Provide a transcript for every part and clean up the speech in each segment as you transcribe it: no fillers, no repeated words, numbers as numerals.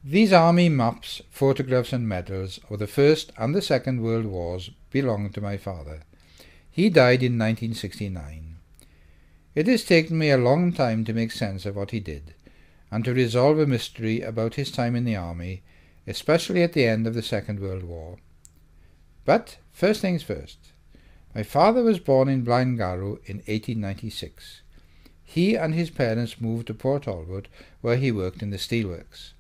These army maps, photographs and medals of the First and the Second World Wars belong to my father. He died in 1969. It has taken me a long time to make sense of what he did, and to resolve a mystery about his time in the army, especially at the end of the Second World War. But first things first. My father was born in Blaengarw in 1896. He and his parents moved to Port Talbot, where he worked in the steelworks.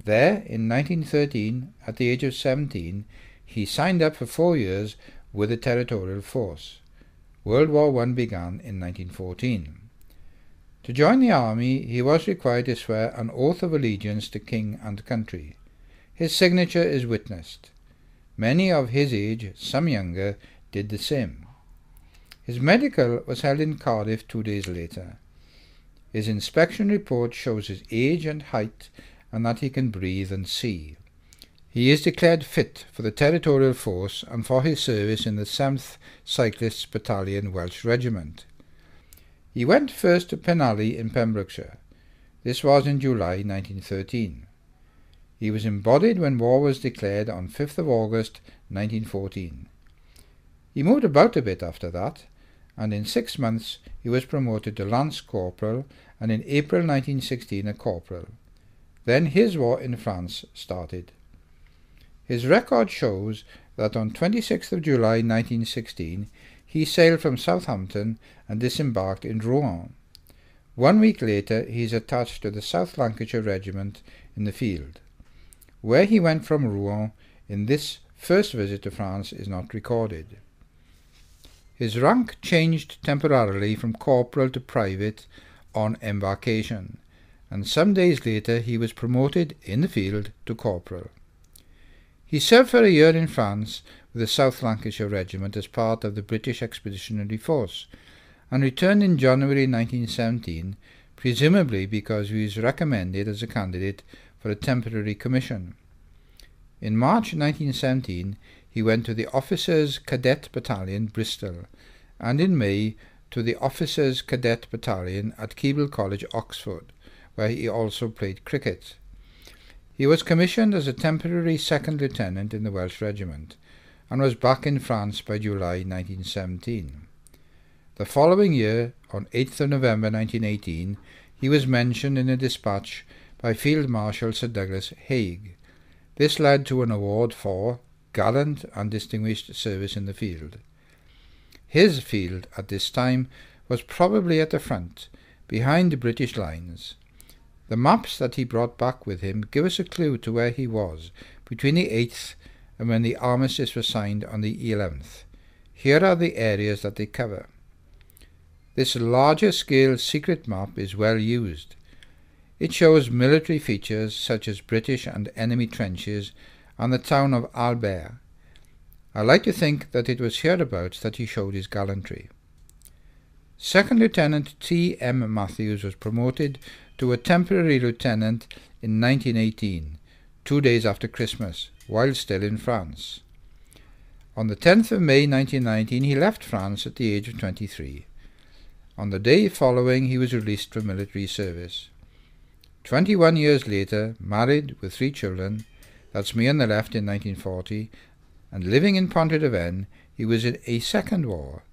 There, in 1913, at the age of 17, he signed up for 4 years with the Territorial Force. World War I began in 1914. To join the army, he was required to swear an oath of allegiance to king and country. His signature is witnessed. Many of his age, some younger, did the same. His medical was held in Cardiff 2 days later. His inspection report shows his age and height, and that he can breathe and see. He is declared fit for the Territorial Force and for his service in the 7th Cyclists Battalion Welsh Regiment. He went first to Penally in Pembrokeshire. This was in July 1913. He was embodied when war was declared on 5th of August 1914. He moved about a bit after that, and in 6 months he was promoted to Lance Corporal, and in April 1916 a Corporal. Then his war in France started. His record shows that on 26th of July 1916 he sailed from Southampton and disembarked in Rouen. 1 week later he is attached to the South Lancashire Regiment in the field. Where he went from Rouen in this first visit to France is not recorded. His rank changed temporarily from corporal to private on embarkation, and some days later he was promoted in the field to corporal. He served for a year in France with the South Lancashire Regiment as part of the British Expeditionary Force, and returned in January 1917, presumably because he was recommended as a candidate for a temporary commission. In March 1917 he went to the Officers' Cadet Battalion, Bristol, and in May to the Officers' Cadet Battalion at Keble College, Oxford, where he also played cricket. He was commissioned as a temporary second lieutenant in the Welsh Regiment, and was back in France by July 1917. The following year, on 8th of November 1918, he was mentioned in a dispatch by Field Marshal Sir Douglas Haig. This led to an award for gallant and distinguished service in the field. His field at this time was probably at the front, behind the British lines. The maps that he brought back with him give us a clue to where he was between the 8th and when the armistice was signed on the 11th. Here are the areas that they cover. This larger-scale secret map is well used. It shows military features such as British and enemy trenches and the town of Albert. I like to think that it was hereabouts that he showed his gallantry. Second Lieutenant T. M. Matthews was promoted to a temporary lieutenant in 1918, 2 days after Christmas, while still in France. On the 10th of May 1919 he left France at the age of 23. On the day following he was released from military service. 21 years later, married with 3 children, that's me on the left in 1940, and living in Pontrydyfen, he was in a second war.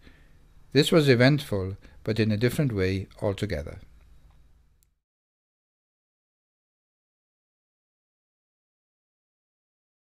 This was eventful, but in a different way altogether.